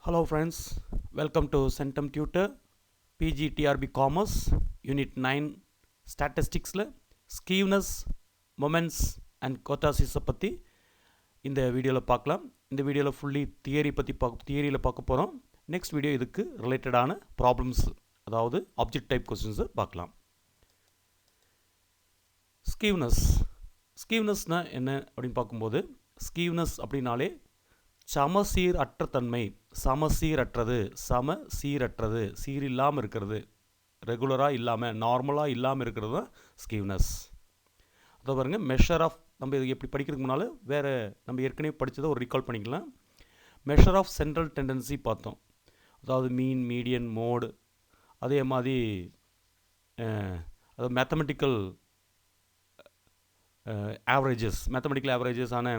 Hello friends, welcome to Centum Tutor PG TRB Commerce Unit 9 Statisticsல Skewness, Moments and Kurtosis பற்றி இந்த வீடியோவில் பார்க்கலாம். இந்த வீடியோவில் ஃபுல்லி தியரியில் பார்க்க போகிறோம். நெக்ஸ்ட் வீடியோ இதுக்கு ரிலேட்டடான ப்ராப்ளம்ஸ், அதாவது ஆப்ஜெக்ட் டைப் கொஸ்டின்ஸை பார்க்கலாம். ஸ்கீவ்னஸ்னால் என்ன அப்படின்னு பார்க்கும்போது, ஸ்கீவ்னஸ் அப்படின்னாலே சமசீர் அற்ற தன்மை, சமசீரற்றது, சீரில்லாமல் இருக்கிறது, ரெகுலராக இல்லாமல், நார்மலாக இல்லாமல் இருக்கிறது தான் ஸ்கீவ்னஸ். அதை பாருங்கள், மெஷர் ஆஃப், நம்ம இது எப்படி படிக்கிறதுக்கு முன்னால் வேறு நம்ம ஏற்கனவே படித்ததை ஒரு ரீகால் பண்ணிக்கலாம். மெஷர் ஆஃப் சென்ட்ரல் டெண்டன்சி பார்த்தோம், அதாவது மீன், மீடியன், மோடு. அதே மாதிரி அது மேத்தமெட்டிக்கல் ஆவரேஜஸான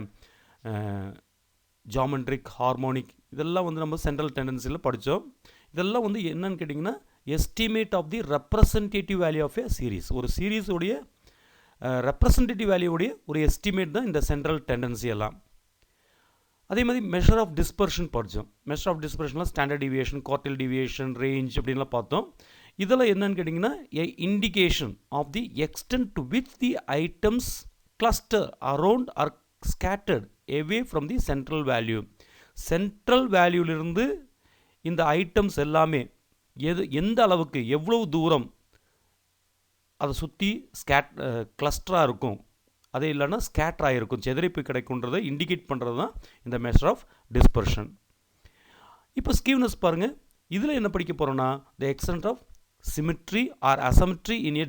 ஜாமெட்ரிக், ஹார்மோனிக், இதெல்லாம் வந்து நம்ம சென்ட்ரல் டெண்டன்சியில் படித்தோம். இதெல்லாம் வந்து என்னன்னு கேட்டிங்கன்னா, estimate of the representative value of a series. ஒரு சீரீஸுடைய ரெப்ரசன்டேட்டிவ் வேல்யூடைய ஒரு எஸ்டிமேட் தான் இந்த சென்ட்ரல் டெண்டன்சி எல்லாம். அதே மாதிரி மெஷர் ஆஃப் டிஸ்பர்ஷன் படித்தோம். மெஷர் ஆஃப் டிஸ்பர்ஷன்லாம் standard deviation, quartile deviation, range அப்படின்லாம் பார்த்தோம். இதெல்லாம் என்னன்னு கேட்டிங்கன்னா, a indication of the extent to which the items cluster around or scattered away from the central value. Central வேல்யூலிருந்து இந்த ஐட்டம்ஸ் எல்லாமே எந்த அளவுக்கு, எவ்வளவு தூரம் அதை சுற்றி கிளஸ்டராக இருக்கும், அதே இல்லைன்னா ஸ்கேட்டராக இருக்கும், செதறிப்பு கிடைக்குன்றதை இண்டிகேட் பண்ணுறது தான் இந்த மெஷர் ஆஃப் டிஸ்பர்ஷன். இப்போ ஸ்கீவ்னஸ் பாருங்கள், இதில் என்ன படிக்க போகிறோன்னா, the extent of symmetry or asymmetry in a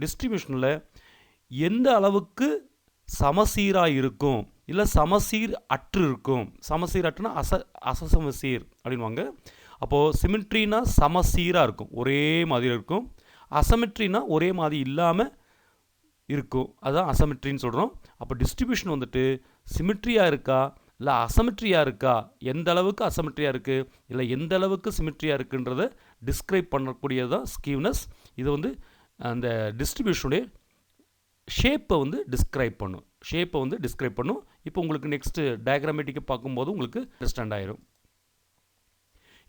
டிஸ்ட்ரிபியூஷனில் எந்த அளவுக்கு சமசீராக இருக்கும், இல்லை சமசீர் அற்று இருக்கும். சமசீர் அற்றுனா அசமசீர் அப்படின்வாங்க. அப்போது சிமிட்ரினா சமசீராக இருக்கும், ஒரே மாதிரி இருக்கும். அசமிட்ரினா ஒரே மாதிரி இல்லாமல் இருக்கும், அதுதான் அசமிட்ரின்னு சொல்கிறோம். அப்போ டிஸ்ட்ரிபியூஷன் வந்துட்டு சிமிட்ரியாக இருக்கா இல்லை அசமிட்ரியாக இருக்கா, எந்த அளவுக்கு அசமிட்ரியாக இருக்குது இல்லை எந்த அளவுக்கு சிமிட்ரியாக இருக்குன்றதை டிஸ்கிரைப் பண்ணக்கூடியது தான் ஸ்கீவ்னஸ். இது வந்து அந்த டிஸ்ட்ரிபியூஷனுடைய ஷேப்பை வந்து டிஸ்கிரைப் பண்ணும். இப்போ உங்களுக்கு நெக்ஸ்ட்டு டயக்ராமேட்டிக்கை பார்க்கும்போது உங்களுக்கு அண்டர்ஸ்டாண்ட் ஆயிரும்.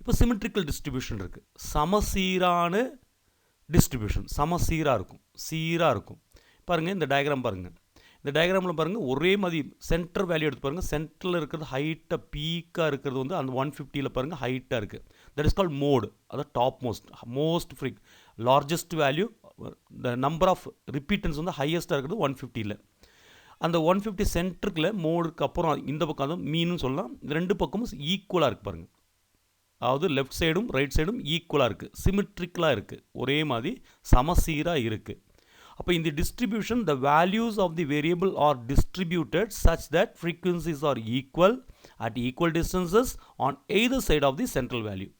இப்போ சிமெட்ரிக்கல் டிஸ்ட்ரிபியூஷன் இருக்குது, சமசீரான டிஸ்ட்ரிபியூஷன், சீராக இருக்கும். பாருங்கள், இந்த டயக்ராம் பாருங்கள். இந்த டயக்ராமில் பாருங்கள், ஒரே மாதிரி சென்டர் வேல்யூ எடுத்து பாருங்கள். சென்டரில் இருக்கிறது ஹைட்டாக பீக்காக இருக்கிறது வந்து அந்த 150 பாருங்கள் ஹைட்டாக இருக்குது. That is called mode. அதாவது top most largest value, the number of repetitions வந்து ஹையஸ்ட்டாக இருக்கிறது 150. அந்த 150 சென்டருக்குள்ள மோடுக்கு அப்புறம் இந்த பக்கம் வந்து மீனுன்னு சொல்லலாம். இந்த ரெண்டு பக்கமும் ஈக்குவலாக இருக்குது பாருங்கள். அதாவது லெஃப்ட் சைடும் ரைட் சைடும் ஈக்குவலாக இருக்குது, சிமெட்ரிக்கலாக இருக்குது, ஒரே மாதிரி சமசீராக இருக்குது. அப்போ இந்த distribution, the values of the variable are distributed such that frequencies are equal at equal distances on either side of the central value.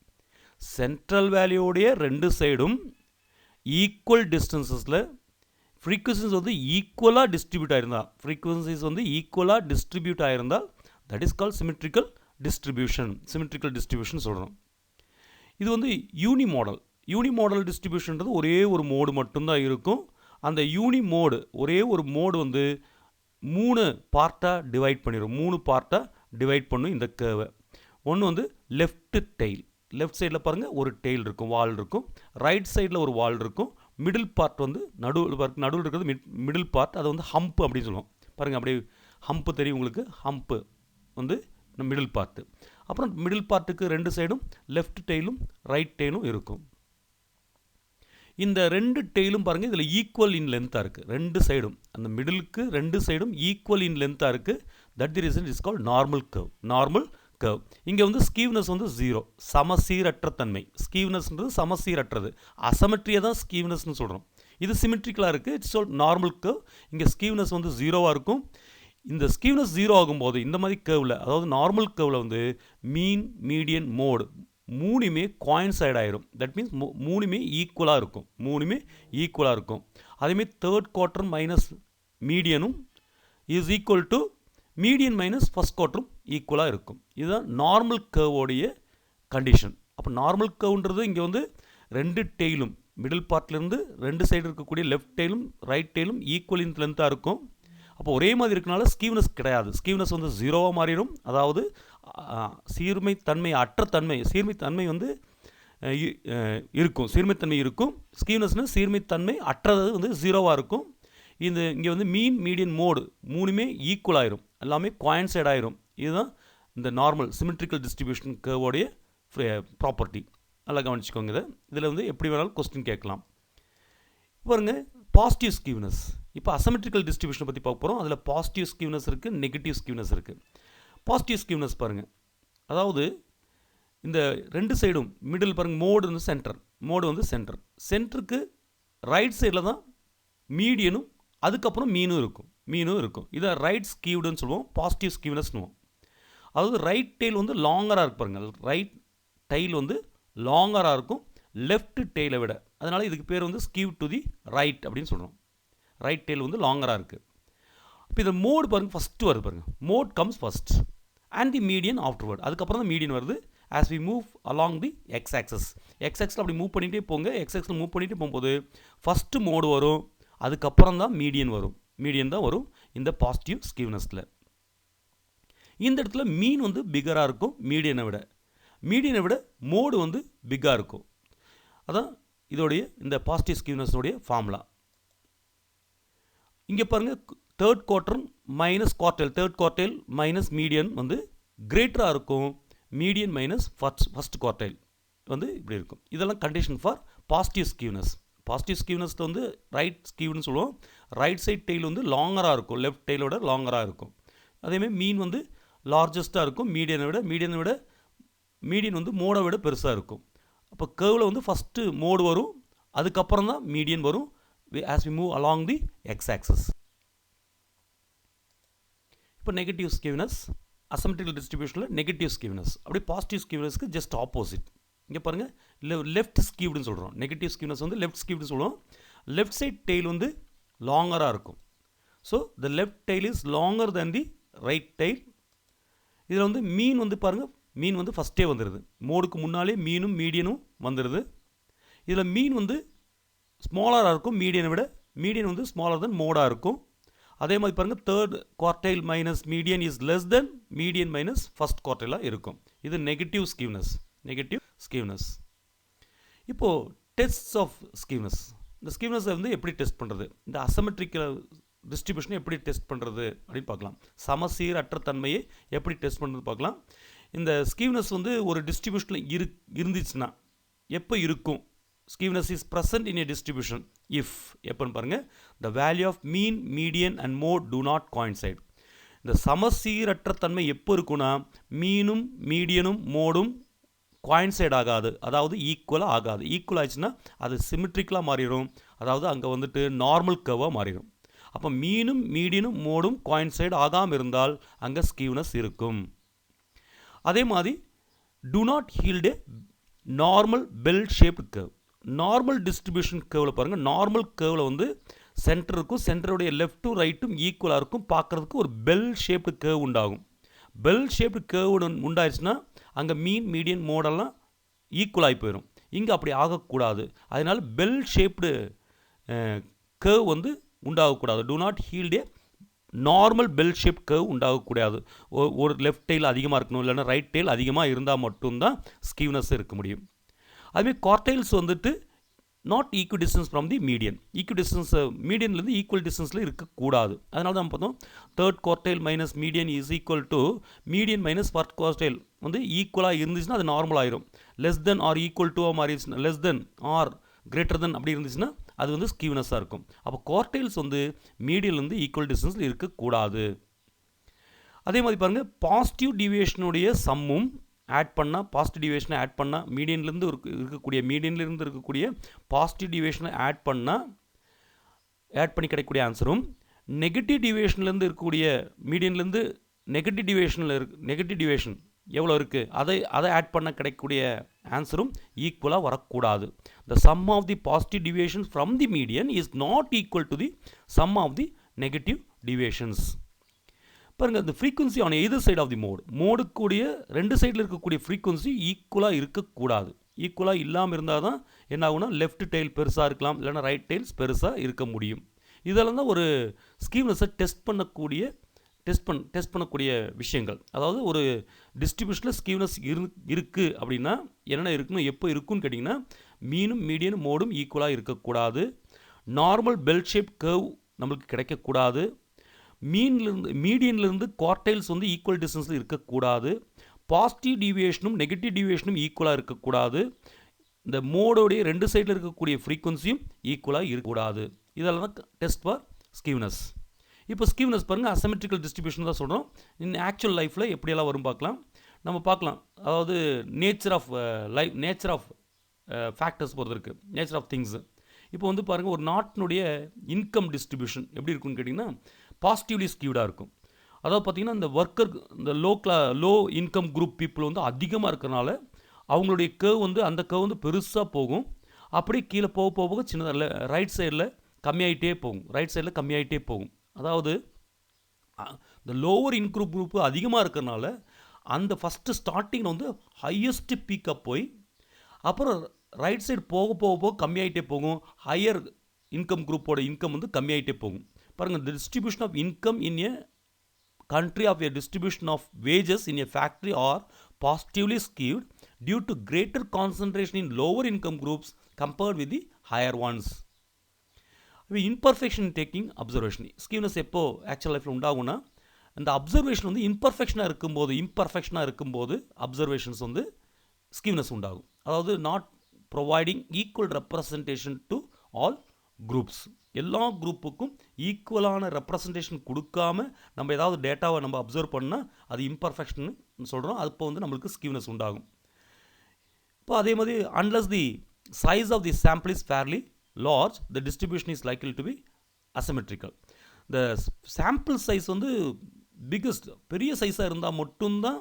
Central வேல்யூடைய ரெண்டு சைடும் ஈக்குவல் டிஸ்டன்சஸில் ஃப்ரீக்வன்சிஸ் வந்து ஈக்குவலாக டிஸ்ட்ரிபியூட் ஆகிருந்தால் that is called symmetrical distribution சொல்கிறோம். இது வந்து யூனி மாடல் டிஸ்ட்ரிபியூஷன்றது ஒரே ஒரு மோடு மட்டும்தான் இருக்கும். அந்த ஒரே ஒரு மோடு வந்து 3 பார்ட்டாக டிவைட் பண்ணும் இந்த கேர்வை. ஒன்று வந்து லெஃப்ட் சைடில் பாருங்கள் ஒரு டெயில் இருக்கும், வால் இருக்கும். ரைட் சைடில் ஒரு வால் இருக்கும். மிடில் பார்ட் வந்து நடுவில் இருக்கிறது மிடில் பார்ட், அதை வந்து ஹம்ப் அப்படின்னு சொல்லுவோம். பாருங்கள், அப்படியே ஹம்ப்பு தெரியும் உங்களுக்கு. ஹம்ப்பு வந்து மிடில் பார்ட்டு. அப்புறம் மிடில் பார்ட்டுக்கு ரெண்டு சைடும் லெஃப்ட் டெயிலும் ரைட் டெயிலும் இருக்கும். இந்த ரெண்டு டெயிலும் பாருங்கள், இதில் ஈக்குவல் இன் லென்த்தாக இருக்குது. ரெண்டு சைடும், அந்த மிடிலுக்கு ரெண்டு சைடும் ஈக்குவல் இன் லென்த்தாக இருக்குது. That the reason is called normal curve. இங்கே வந்து ஸ்கீவ்னஸ் வந்து 0, சமசீரற்ற தன்மை. ஸ்கீவ்னஸ்ன்றது சமசீரற்றது, அசமெட்ரியை தான் ஸ்கீவ்னஸ்னு சொல்கிறோம். இது சிமெட்ரிக்கலாக இருக்குது, இட்ஸ் ஆல் நார்மல் கர்வ். இங்கே ஸ்கீவ்னஸ் வந்து 0வாக இருக்கும். இந்த ஸ்கீவ்னஸ் 0 ஆகும்போது இந்த மாதிரி கர்வில், அதாவது நார்மல் கர்வில் வந்து மீன், மீடியன், மோடு மூணுமே கோயின்சைட் ஆயிரும். தட் மீன்ஸ் மூணுமே ஈக்குவலாக இருக்கும். அதேமாதிரி தேர்ட் குவார்ட்டர் மைனஸ் மீடியனும் is equal to median minus first குவார்ட்டரும் ஈக்குவலாக இருக்கும். இதுதான் நார்மல் கர்வோடைய கண்டிஷன். அப்போ நார்மல் கர்வ்ன்றது இங்கே வந்து ரெண்டு டெயிலும் மிடில் பார்ட்லேருந்து ரெண்டு சைடு இருக்கக்கூடிய லெஃப்ட் டெயிலும் ரைட் டெயிலும் ஈக்குவல் இன் லென்த்தாக இருக்கும். அப்போ ஒரே மாதிரி இருக்கனால ஸ்கீவ்னஸ் கிடையாது. ஸ்கீவ்னஸ் வந்து 0வாக மாறிடும். அதாவது சீர்மைத்தன்மை அற்ற தன்மை, சீர்மைத்தன்மை வந்து இருக்கும், சீர்மைத்தன்மை இருக்கும். ஸ்கீவ்னஸ்னால் சீர்மைத்தன்மை அற்றது வந்து 0வாக இருக்கும். இங்கே வந்து மீன், மீடியன், மோடு மூணுமே ஈக்குவல் ஆயிரும், எல்லாமே கோயின்சைட் ஆயிரும். இதுதான் இந்த நார்மல் சிமெட்ரிக்கல் டிஸ்ட்ரிபியூஷன் கர்வோடைய ப்ராப்பர்ட்டி. நல்லா கவனிச்சுக்கோங்க. இதில் வந்து எப்படி வேணாலும் கொஸ்டின் கேட்கலாம். பாருங்க, பாசிட்டிவ் ஸ்கீவ்னஸ். இப்போ அசிமெட்ரிக்கல் டிஸ்ட்ரிபியூஷனை பற்றி பார்க்க போகிறோம். அதில் பாசிட்டிவ் ஸ்கீவ்னஸ் இருக்குது, நெகட்டிவ் ஸ்கீவ்னஸ் இருக்குது. பாசிட்டிவ் ஸ்கீவ்னஸ் பாருங்கள், அதாவது இந்த ரெண்டு சைடும் மிடில் பாருங்கள், மோடு வந்து சென்டர், மோடு வந்து சென்டர், சென்டருக்கு ரைட் சைடில் தான் மீடியனும் அதுக்கப்புறம் மீனும் இருக்கும். இதை ரைட் ஸ்கீவ்டுன்னு சொல்லுவோம், பாசிட்டிவ் ஸ்கீவ்னஸ்னுவோம். அதாவது ரைட் டெயில் வந்து லாங்கராக இருக்கு பாருங்கள், ரைட் டெயில் வந்து லாங்கராக இருக்கும் லெஃப்ட் டெயிலை விட. அதனால் இதுக்கு பேர் வந்து ஸ்கீவ் டு தி ரைட் அப்படின்னு சொல்கிறோம். ரைட் டெயில் வந்து லாங்கராக இருக்குது. இப்போ இந்த மோடு பாருங்கள், ஃபஸ்ட்டு வருது பாருங்கள், mode comes first and the median afterward. அதுக்கப்புறம் தான் மீடியன் வருது. As we move along the X axis, X ஆக்ஸில் அப்படி மூவ் பண்ணிகிட்டே போங்க. எக்ஸ் ஆக்ஸில் மூவ் பண்ணிகிட்டே போகும்போது ஃபஸ்ட்டு மோடு வரும், அதுக்கப்புறம் தான் மீடியன் வரும். மீடியன் தான் வரும் இந்த பாசிட்டிவ் ஸ்கீவ்னஸில். இந்த இடத்துல மீன் வந்து பிகராக இருக்கும் மீடியனை விட மோடு வந்து பிக்காக இருக்கும். அதான் இதோடைய இந்த பாசிட்டிவ் ஸ்கீவ்னஸோடைய ஃபார்முலா. இங்கே பாருங்கள், தேர்ட் குவார்டைல் மைனஸ் மீடியன் வந்து கிரேட்டராக இருக்கும் மீடியன் மைனஸ் ஃபர்ஸ்ட் குவார்டைல் வந்து இப்படி இருக்கும். இதெல்லாம் condition for positive skewness. Positive ஸ்கீவ்னஸில் வந்து ரைட் ஸ்கீவ்னு சொல்லுவோம். ரைட் சைட் டெயில் வந்து லாங்கராக இருக்கும், லெஃப்ட் டெயிலோட லாங்கராக இருக்கும். அதேமாதிரி மீன் வந்து லார்ஜஸ்ட்டாக இருக்கும் மீடியன் வந்து மோடை விட பெருசாக இருக்கும். அப்போ கர்வில் வந்து ஃபஸ்ட்டு மோடு வரும், அதுக்கப்புறம் தான் மீடியன் வரும் as we move along the X axis. இப்போ நெகட்டிவ் ஸ்கீவ்னஸ், அசிமெட்ரிக்கல் டிஸ்ட்ரிபியூஷனில் நெகட்டிவ் ஸ்கீவ்னஸ். அப்படி பாசிட்டிவ் ஸ்கீவ்னஸ்க்கு ஜஸ்ட் ஆப்போசிட். இங்கே பாருங்கள், லெஃப்ட் ஸ்கீவ்டுன்னு சொல்கிறோம். நெகட்டிவ் ஸ்கீவ்னஸ் வந்து லெஃப்ட் ஸ்கீவ்டுன்னு சொல்லுவோம். லெஃப்ட் சைட் டெயில் வந்து லாங்கராக இருக்கும். So the left tail is longer than the right tail. இதில் வந்து மீன் வந்து பாருங்கள், மீன் வந்து ஃபஸ்ட்டே வந்துடுது, மோடுக்கு முன்னாலே மீனும் மீடியனும் வந்துடுது. இதில் மீன் வந்து ஸ்மாலராக இருக்கும் மீடியன் வந்து ஸ்மாலர் தென் மோடாக இருக்கும். அதே மாதிரி பாருங்கள், third quartile minus median is less than median minus first குவார்டைலாக இருக்கும். இது நெகட்டிவ் ஸ்கீவ்னஸ். இப்போது டெஸ்ட்ஸ் ஆஃப் ஸ்கீவ்னஸ். இந்த ஸ்கீவ்னஸை வந்து எப்படி டெஸ்ட் பண்ணுறது, இந்த அசிமெட்ரிக்கல் டிஸ்ட்ரிபியூஷனை எப்படி டெஸ்ட் பண்ணுறது அப்படின்னு பார்க்கலாம். சமசீரற்ற தன்மையை எப்படி டெஸ்ட் பண்ணுறது பார்க்கலாம். இந்த ஸ்கீவ்னஸ் வந்து ஒரு டிஸ்ட்ரிபியூஷனில் இருந்துச்சுன்னா எப்போ இருக்கும்? ஸ்கீவ்னஸ் is present in a distribution if எப்போன்னு பாருங்கள், the value of mean, median and mode do not coincide. இந்த சமசீரற்ற தன்மை எப்போ இருக்குன்னா, மீனும் மீடியனும் மோடும் கோயின்சைட் ஆகாது, அதாவது ஈக்குவலாக ஆகாது. ஈக்குவல் ஆயிடுச்சுன்னா அது சிமெட்ரிக்கலாக மாறிடும், அதாவது அங்கே வந்துட்டு நார்மல் கர்வாக மாறிடும். அப்போ மீனும் மீடியனும் மோடும் கோயின்சைட் ஆகாமல் இருந்தால் அங்கே ஸ்கீவ்னஸ் இருக்கும். அதே மாதிரி do not yield a normal bell shaped curve. Normal distribution கர்வில் பாருங்கள், நார்மல் கர்வில் வந்து சென்டர் இருக்கும், சென்டருடைய லெஃப்ட்டும் ரைட்டும் ஈக்குவலாக இருக்கும், பார்க்குறதுக்கு ஒரு பெல் ஷேப்டு கர்வ் உண்டாகும். பெல் ஷேப்டு கர்வ் உண்டாயிடுச்சுன்னா அங்கே மீன், மீடியன், மோடெல்லாம் ஈக்குவலாகி போயிடும். இங்கே அப்படி ஆகக்கூடாது. அதனால் பெல் ஷேப்டு கர்வ் வந்து உண்டாகக்கூடாது. Do not yield a normal bell shape curve உண்டாகக்கூடாது. ஒரு லெஃப்ட் டெயில் அதிகமாக இருக்கணும், இல்லைன்னா ரைட் டெயில் அதிகமாக இருந்தால் மட்டும்தான் ஸ்கீவ்னஸ் இருக்க முடியும். அதுமாதிரி குவார்டைல்ஸ் வந்துட்டு not equal distance from the median. Equal distance மீடியன்லேருந்து ஈக்குவல் டிஸ்டன்ஸில் இருக்கக்கூடாது. அதனால தான் பார்த்தோம், third quartile minus median is equal to median minus first quartile வந்து ஈக்குவலாக இருந்துச்சுன்னா அது நார்மல் ஆயிரும். Less than or equal to மாறிடுச்சுன்னா, less than or greater than அப்படி இருந்துச்சுன்னா அது வந்து ஸ்கீவ்னஸாக இருக்கும். அப்போ குவார்டைல்ஸ் வந்து மீடியன்லேருந்து ஈக்குவல் டிஸ்டன்ஸில் இருக்கக்கூடாது. அதே மாதிரி பாருங்கள், பாசிட்டிவ் டிவியேஷனுடைய சம்மும் ஆட் பண்ணால், பாசிட்டிவ் டிவியேஷனை ஆட் பண்ணால், மீடியன்லேருந்து இருக்கக்கூடிய பாசிட்டிவ் டிவியேஷனை ஆட் பண்ணி கிடைக்கக்கூடிய ஆன்சரும், நெகட்டிவ் டிவியேஷன்லேருந்து இருக்கக்கூடிய மீடியன்லேருந்து நெகட்டிவ் டிவியேஷன் எவ்வளோ இருக்குது அதை ஆட் பண்ண கிடைக்கக்கூடிய ஆன்சரும் ஈக்குவலாக வரக்கூடாது. The sum of the positive deviation from the median is not equal to the sum of the negative டிவியேஷன்ஸ். பாருங்கள், இந்த frequency on either side of the மோடுக்கூடிய ரெண்டு சைடில் இருக்கக்கூடிய ஃப்ரீக்குவன்சி ஈக்குவலாக இருக்கக்கூடாது. ஈக்குவலாக இல்லாமல் இருந்தால் தான் என்ன ஆகுனா, லெஃப்ட் டெயில் பெருசாக இருக்கலாம், இல்லைனா ரைட் டெயில்ஸ் பெருசாக இருக்க முடியும். இதெல்லாம் தான் ஒரு ஸ்கீவ்னஸை டெஸ்ட் டெஸ்ட் பண்ணக்கூடிய விஷயங்கள். அதாவது ஒரு டிஸ்ட்ரிபியூஷனில் ஸ்கீவ்னஸ் இருக்குது அப்படின்னா என்னென்ன இருக்கணும், எப்போ இருக்குன்னு கேட்டிங்கன்னா, மீனும் மீடியனும் மோடும் ஈக்குவலாக இருக்கக்கூடாது. நார்மல் பெல் ஷேப் கர்வ் நம்மளுக்கு கிடைக்கக்கூடாது. மீடியன்லேருந்து குவார்டைல்ஸ் வந்து ஈக்குவல் டிஸ்டன்ஸில் இருக்கக்கூடாது. பாசிட்டிவ் டீவியேஷனும் நெகட்டிவ் டீவியேஷனும் ஈக்குவலாக இருக்கக்கூடாது. இந்த மோடோடைய 2 சைடில் இருக்கக்கூடிய ஃப்ரீக்வன்சியும் ஈக்குவலாக இருக்கக்கூடாது. இதெல்லாம் தான் டெஸ்ட் ஃபார் ஸ்கீவ்னஸ். இப்போ ஸ்கீவ்னஸ் பாருங்கள், அசிமெட்ரிக்கல் டிஸ்ட்ரிபியூஷன் தான் சொல்கிறோம். ஆக்சுவல் லைஃப்பில் எப்படியெல்லாம் வரும் பார்க்கலாம். நம்ம பார்க்கலாம், அதாவது நேச்சர் ஆஃப் ஃபேக்டர்ஸ் பொறுத்து இருக்குது, நேச்சர் ஆஃப் திங்ஸ். இப்போ வந்து பாருங்கள், ஒரு நாட்டினுடைய இன்கம் டிஸ்ட்ரிபியூஷன் எப்படி இருக்குன்னு கேட்டிங்கன்னா பாசிட்டிவ்லி ஸ்கீவ்டாக இருக்கும். அதாவது பார்த்திங்கன்னா இந்த லோ இன்கம் குரூப் பீப்புள் வந்து அதிகமாக இருக்கிறனால அவங்களுடைய கர்வ் வந்து அந்த கர்வ் வந்து பெருசாக போகும். அப்படியே கீழே போக சின்னதாக ரைட் சைடில் கம்மியாகிட்டே போகும். அதாவது இந்த லோவர் இன்கம் குரூப்பு அதிகமாக இருக்கிறனால அந்த ஃபஸ்ட்டு ஸ்டார்டிங்கில் வந்து ஹையஸ்ட் பீக்கப் போய் அப்புறம் ரைட் சைடு போக கம்மியாகிட்டே போகும். ஹையர் இன்கம் குரூப்போட இன்கம் வந்து கம்மியாகிட்டே போகும். பாருங்கள், the distribution of income in a country of a distribution of wages in a factory are positively skewed due to greater concentration in lower income groups compared with the higher ones. Imperfection taking observation. ஸ்கீவ்னஸ் எப்போ actual லைஃப்பில் உண்டாகும்னா, இந்த observation வந்து இம்பர்ஃபெக்ஷனாக இருக்கும்போது observations வந்து ஸ்கீவ்னஸ் உண்டாகும். அதாவது not providing equal representation to all groups. எல்லா குரூப்புக்கும் ஈக்குவலான ரெப்ரசன்டேஷன் கொடுக்காம நம்ம ஏதாவது டேட்டாவை நம்ம அப்சர்வ் பண்ணால் அது இம்பர்ஃபெக்ஷன் சொல்கிறோம். அப்போ வந்து நம்மளுக்கு ஸ்கீவ்னஸ் உண்டாகும். இப்போ அதே மாதிரி unless the size of the sample is fairly large, the distribution is likely to be asymmetrical. The sample size வந்து biggest பெரிய சைஸாக இருந்தால் மட்டும்தான்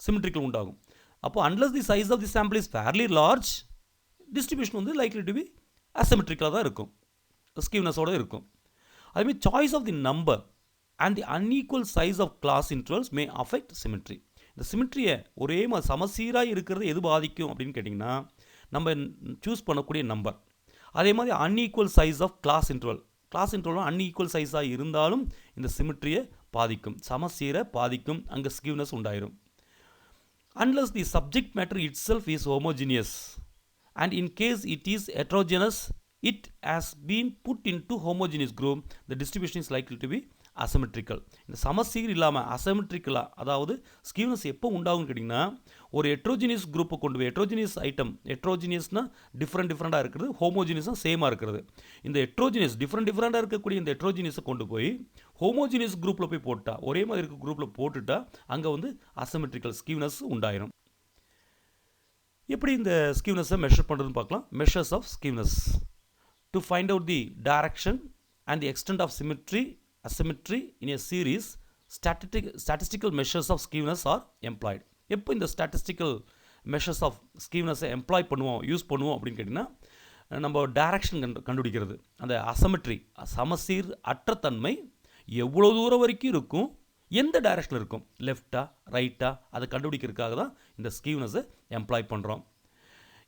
சிமெட்ரிக்கல் உண்டாகும். அப்போ unless the size of the sample is fairly large, distribution வந்து likely to be asymmetrical தான் இருக்கும், ஸ்கீவ்னஸோடு இருக்கும். அதுமாதிரி choice of the number and the unequal size of class intervals may affect symmetry. இந்த சிமெட்ரியை ஒரே மாதிரி சமசீராக இருக்கிறது எது பாதிக்கும் அப்படின்னு கேட்டிங்கன்னா, நம்ம சூஸ் பண்ணக்கூடிய நம்பர். அதே மாதிரி unequal size of class interval unequal சைஸாக இருந்தாலும் இந்த சிமெட்ரியை பாதிக்கும், சமசீரை பாதிக்கும், அங்கே ஸ்கீவ்னஸ் உண்டாயிரும். Unless the subject matter itself is homogeneous and in case it is heterogeneous it has been put into homogeneous group, the distribution is likely to be asymmetrical. இந்த சமசீர் இல்லாமல் அசமெட்ரிக்கலாக, அதாவது ஸ்கீவ்னஸ் எப்போ உண்டாகும்னு கேட்டிங்கன்னா, ஒரு ஹெட்ரோஜினியஸ் குரூப்பை கொண்டு போய் ஹெட்ரோஜினியஸ் ஐட்டம், ஹெட்ரோஜினியஸ்னால் டிஃப்ரெண்ட்டாக இருக்கிறது, ஹோமோஜினியஸாக சேமாக இருக்கிறது. இந்த ஹெட்ரோஜினியஸ் டிஃப்ரெண்ட்டாக இருக்கக்கூடிய இந்த ஹெட்ரோஜினியஸை கொண்டு போய் ஹோமோஜினியஸ் குரூப்பில் போய் போட்டால், ஒரே மாதிரி இருக்க குரூப்பில் போட்டுட்டால் அங்கே வந்து அசமெட்ரிக்கல் ஸ்கீவ்னஸ் உண்டாயிரும். எப்படி இந்த ஸ்கீவ்னஸை மெஷர் பண்ணுறதுன்னு பார்க்கலாம். Measures of skewness. To find out the direction and the extent of asymmetry in a series, statistical measures of skewness are employed. எப்போ இந்த statistical measures of skewness use பண்ணுவோம் அப்படின்னு கேட்டிங்கன்னா, நம்ம டைரக்ஷன் கண்டுபிடிக்கிறது, அந்த அசமெட்ரி சமசீர் அற்ற தன்மை எவ்வளோ தூரம் வரைக்கும் இருக்கும், எந்த டைரக்ஷனில் இருக்கும், லெஃப்டா ரைட்டா, அதை கண்டுபிடிக்கிறதுக்காக தான் இந்த ஸ்கீவ்னஸை எம்ப்ளாய் பண்ணுறோம்.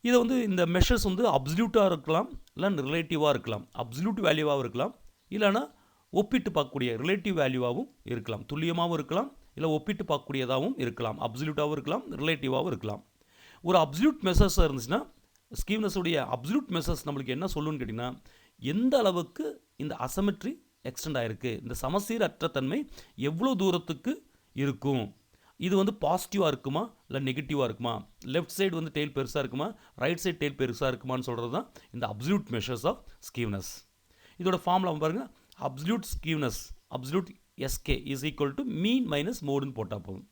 இதை வந்து இந்த மெஷர்ஸ் வந்து அப்சல்யூட்டாக இருக்கலாம், இல்லை ரிலேட்டிவாக இருக்கலாம். அப்சல்யூட் வேல்யூவாகவும் இருக்கலாம், இல்லைனா ஒப்பிட்டு பார்க்கக்கூடிய ரிலேட்டிவ் வேல்யூவாகவும் இருக்கலாம். துல்லியமாகவும் இருக்கலாம், இல்லை ஒப்பிட்டு பார்க்கக்கூடியதாகவும் இருக்கலாம். அப்சல்யூட்டாகவும் இருக்கலாம், ரிலேட்டிவாகவும் இருக்கலாம். ஒரு அப்சல்யூட் மெஷர்ஸாக இருந்துச்சுன்னா, ஸ்கீவ்னஸுடைய அப்சல்யூட் மெஷர்ஸ் நம்மளுக்கு என்ன சொல்லுன்னு கேட்டிங்கன்னா, எந்த அளவுக்கு இந்த அசமெட்ரி எக்ஸ்டெண்ட் ஆகிருக்கு, இந்த சமசீர் அற்ற தன்மை எவ்வளோ தூரத்துக்கு இருக்கும், இது வந்து பாசிட்டிவாக இருக்குமா இல்லை நெகட்டிவாக இருக்குமா, லெஃப்ட் சைடு வந்து டெய்ல் பெருசாக இருக்குமா, ரைட் சைடு டெய்ல் பெருசாக இருக்குமான்னு சொல்கிறது தான் இந்த அப்சல்யூட் மெஷர்ஸ் ஆஃப் ஸ்கீவ்னஸ். இதோட ஃபார்முலா பாருங்கள், absolute skewness, absolute SK is equal to mean minus மோடுன்னு போட்டால் போதும்.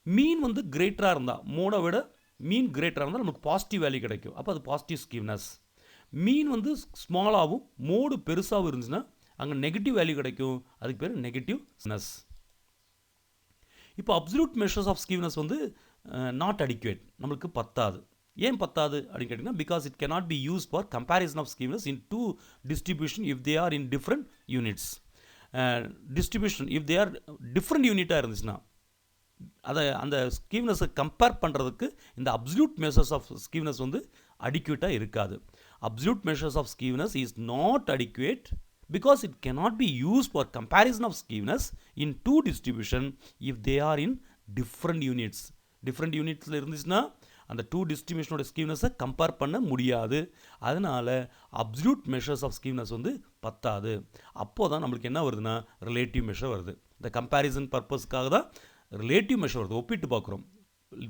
மீன் வந்து கிரேட்டராக இருந்தால், மோடை விட மீன் கிரேட்டராக இருந்தால் நமக்கு பாசிட்டிவ் வேல்யூ கிடைக்கும், அப்போ அது பாசிட்டிவ் ஸ்கீவ்னஸ். மீன் வந்து ஸ்மாலாகவும் மோடு பெருசாகவும் இருந்துச்சுன்னா அங்கே நெகட்டிவ் வேல்யூ கிடைக்கும், அதுக்கு பேர் நெகட்டிவ் ஸ்னஸ். இப்போ அப்சல்யூட் மெஷர்ஸ் ஆஃப் ஸ்கீவ்னஸ் வந்து நாட் அடிக்குவேட், நம்மளுக்கு பத்தாது. ஏன் பத்தாது அப்படின்னு கேட்டிங்கன்னா, because it cannot be use for comparison of skewness in two distribution if they are in different units. Distribution if they are different யூனிட்டாக இருந்துச்சுன்னா, அதை அந்த ஸ்கீவ்னஸை கம்பேர் பண்ணுறதுக்கு இந்த அப்சல்யூட் மெஷர்ஸ் ஆஃப் ஸ்கீவ்னஸ் வந்து அடிக்குவேட்டாக இருக்காது. Absolute measures of skewness is not adequate because it cannot be used for comparison of skewness in two distribution if they are in different units. different unitsல இருந்துச்சுன்னா அந்த two டிஸ்ட்ரிபியூஷனோட ஸ்கீவ்னஸை compare பண்ண முடியாது. அதனால் absolute measures of skewness வந்து பத்தாது. அப்போது தான் நம்மளுக்கு என்ன வருதுன்னா ரிலேட்டிவ் மெஷர் வருது. இந்த கம்பேரிசன் பர்பஸ்க்காக தான் ரிலேட்டிவ் மெஷர் வருது, ஒப்பிட்டு பார்க்குறோம்.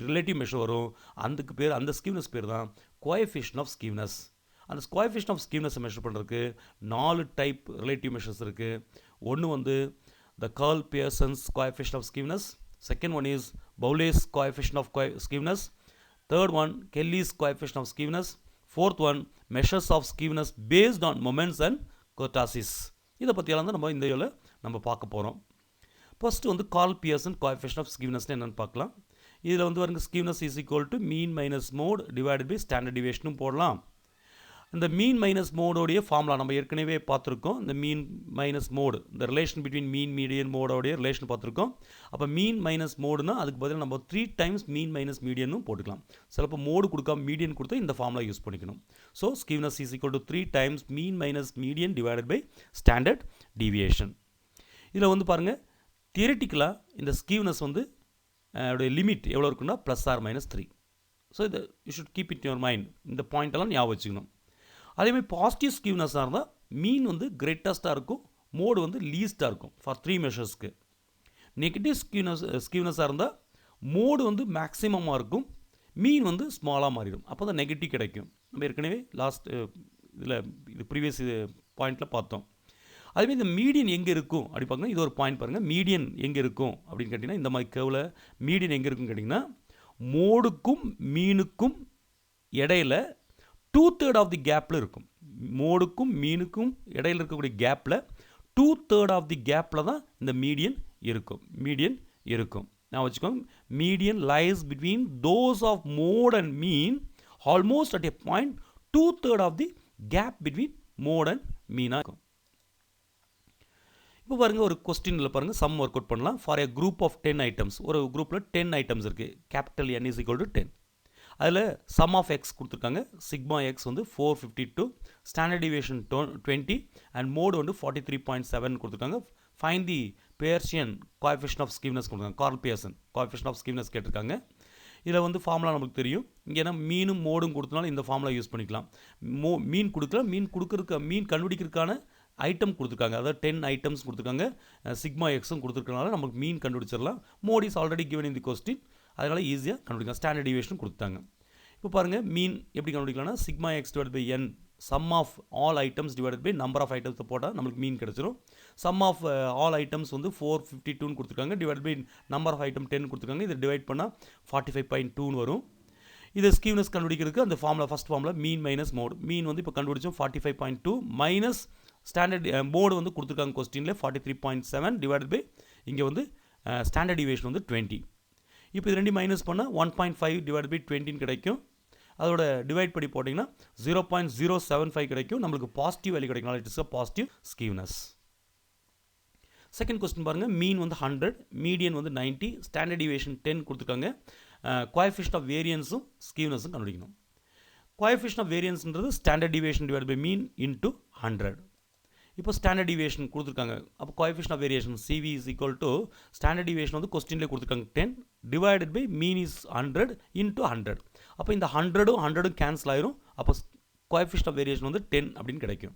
ரிலேட்டிவ் மெஷர் வரும், அதுக்கு பேர், அந்த ஸ்கீவ்னஸ் பேர் தான் கோஎஃபிஷியன்ட் ஆஃப் ஸ்கீவ்னஸ். அந்த கோஎஃபிஷியன்ட் ஆஃப் ஸ்கீவ்னஸை மெஷர் பண்ணுறதுக்கு 4 டைப் ரிலேட்டிவ் மெஷர்ஸ் இருக்குது. ஒன்று வந்து the Karl Pearson's coefficient of skewness, second one is Bowley's coefficient of skewness, third one Kelly's coefficient of skewness, fourth one measures of skewness based on moments and kurtosis. இதை பற்றியெல்லாம் தான் நம்ம இந்த இதில் நம்ம பார்க்க போகிறோம். ஃபஸ்ட்டு வந்து கார்ல் பியர்சன் கோஎஃபிஷியன்ட் ஆஃப் ஸ்கீவ்னஸ்னு என்னென்னு பார்க்கலாம். இதில் வந்து பாருங்க skewness is equal to mean minus mode divided by standard டிவியேஷனும் போடலாம். இந்த மீன் மைனஸ் மோடோடைய ஃபார்முலா நம்ம ஏற்கனவே பார்த்துருக்கோம். இந்த மீன் மைனஸ் மோடு, இந்த ரிலேஷன் பிட்வீன் மீன் மீடியன் மோடோடைய ரிலேஷன் பார்த்துருக்கோம். அப்போ மீன் மைனஸ் மோடுனா அதுக்கு பதிலாக நம்ம 3 டைம்ஸ் மீன் மைனஸ் மீடியனும் போட்டுக்கலாம். சிலப்போ மோடு கொடுக்காம மீடியன் கொடுத்தா இந்த ஃபார்முலா யூஸ் பண்ணிக்கணும். So skewness is equal to 3 times mean minus median divided by standard deviation. இதில் வந்து பாருங்கள், தியரிட்டிக்கலாக இந்த ஸ்கீவ்னஸ் வந்து லிமிட் எவ்வளோ இருக்குன்னா +or-3. ஸோ இதை you should keep it your mind. இந்த பாயிண்டெல்லாம் ஞாபகம் வச்சுக்கணும். அதேமாதிரி பாசிட்டிவ் ஸ்கீவ்னஸாக இருந்தால் மீன் வந்து கிரேட்டஸ்ட்டாக இருக்கும், மோடு வந்து லீஸ்ட்டாக இருக்கும் ஃபார் 3 மெஷர்ஸ்க்கு. நெகட்டிவ் ஸ்கீவ்னஸாக இருந்தால் மோடு வந்து மேக்ஸிமமாக இருக்கும், மீன் வந்து ஸ்மாலாக மாறிடும். அப்போ தான் நெகட்டிவ் கிடைக்கும். நம்ம ஏற்கனவே லாஸ்ட் இது ப்ரீவியஸ் பாயிண்டில் பார்த்தோம். அதேமாதிரி இந்த மீடியன் எங்கே இருக்கும் அப்படி பார்க்கணும். இது ஒரு பாயிண்ட் பாருங்கள். மீடியன் எங்கே இருக்கும் அப்படின்னு கேட்டிங்கன்னா, இந்த மாதிரி கர்வில் மீடியன் எங்கே இருக்குன்னு கேட்டிங்கன்னா, மோடுக்கும் மீனுக்கும் இடையில 2/3 ஆஃப் தி கேப்பில் இருக்கும். மோடுக்கும் மீனுக்கும் இடையில் இருக்கக்கூடிய கேப்பில் 2/3 ஆஃப் தி கேப்பில் தான் இந்த மீடியன் இருக்கும். நான் வச்சுக்கோங்க, median lies between those of mode and mean almost at a point 2/3 of the gap between mode and மீனாக இருக்கும். இப்போ பாருங்கள், ஒரு கொஸ்டினில் பாருங்கள், சம் ஒர்க் அவுட் பண்ணலாம். For a group of 10 items, ஒரு குரூப்பில் 10 ஐட்டம்ஸ் இருக்குது. Capital N is equal to 10. அதில் சம் ஆஃப் எக்ஸ் கொடுத்துருக்காங்க. சிக்மா எக்ஸ் வந்து 452, ஸ்டாண்டர்ட் டிவியேஷன் 20 அண்ட் மோடு வந்து 43.7 கொடுத்துருக்காங்க. Find the Pearsian coefficient of skewness கொடுத்துருக்காங்க. Karl Pearson coefficient of skewness கேட்டிருக்காங்க. இதில் வந்து ஃபார்முலா நமக்கு தெரியும். இங்கே ஏன்னா மீனும் மோடும் கொடுத்தனால இந்த ஃபார்முலா யூஸ் பண்ணிக்கலாம். மீன் கொடுக்கல, மீன் கண்டுபிடிக்கிறதுக்கான ஐட்டம் கொடுத்துருக்காங்க. அதாவது 10 ஐட்டம்ஸ் கொடுத்துருக்காங்க. சிக்மா எக்ஸும் கொடுத்துருக்கனால நமக்கு மீன் கண்டுபிடிச்சிடலாம். Mode is already given in the question, அதனால் ஈஸியாக கண்டுபிடிக்கலாம். ஸ்டாண்டர்ட் டிவியேஷன் கொடுத்தாங்க. இப்போ பாருங்கள், மீன் எப்படி கண்டுபிடிக்கலாம்னா sigma X divide by N, sum of all items divide by number of ஐட்டம்ஸை போட்டால் நம்மளுக்கு மீன் கிடச்சிரும். சம் ஆஃப் ஆல் ஐட்டம்ஸ் வந்து 452 கொடுத்துருக்காங்க, divide by number of item 10 கொடுத்துருக்காங்க. இதை டிவைட் பண்ணால் 45.2 வரும். இதை ஸ்கீவ்னஸ் கண்டுபிடிக்கிறதுக்கு அந்த formula, first formula mean minus mode. Mean வந்து இப்போ கண்டுபிடிச்சோம் 45.2 மைனஸ் ஸ்டாண்டர்ட் மோடு வந்து கொடுத்துருக்காங்க கொஸ்டினில் 43.7 டிவைட் பை இங்கே வந்து ஸ்டாண்டர்ட் டிவியேஷன் வந்து 20. இப்போ இது 2 மைனஸ் பண்ணால் 1.5 டிவைட் பை 20 கிடைக்கும். அதோட டிவைட் பண்ணி போட்டிங்கன்னா 0.075 கிடைக்கும். நம்மளுக்கு பாசிட்டிவ் வேல்யூ கிடைக்கும். It is a positive ஸ்கீவ்னஸ். Second question பாருங்கள். மீன் வந்து 100, மீடியன் வந்து 90, ஸ்டாண்டர்ட் டிவியேஷன் 10 கொடுத்துருக்காங்க. கோஎஃபிஷியன்ட் ஆஃப் வேரியன்ஸும் ஸ்கீவ்னஸும் கண்டுபிடிக்கணும். கோஎஃபிஷியன்ட் ஆஃப் வேரியன்ஸ்ன்றது standard deviation divide by mean into 100. இப்போ ஸ்டாண்டர்ட் டிவியேஷன் கொடுத்துருக்காங்க. அப்போ coefficient of variation CV is equal to standard deviation வந்து கொஸ்டின்லேயே கொடுத்துருக்காங்க 10 divided by mean is 100 into 100. அப்போ இந்த 100ம் கேன்சல் ஆயிரும். அப்போ கோஎஃபிஷியன்ட் ஆஃப் வேரியேஷன் வந்து 10 அப்படின்னு கிடைக்கும்.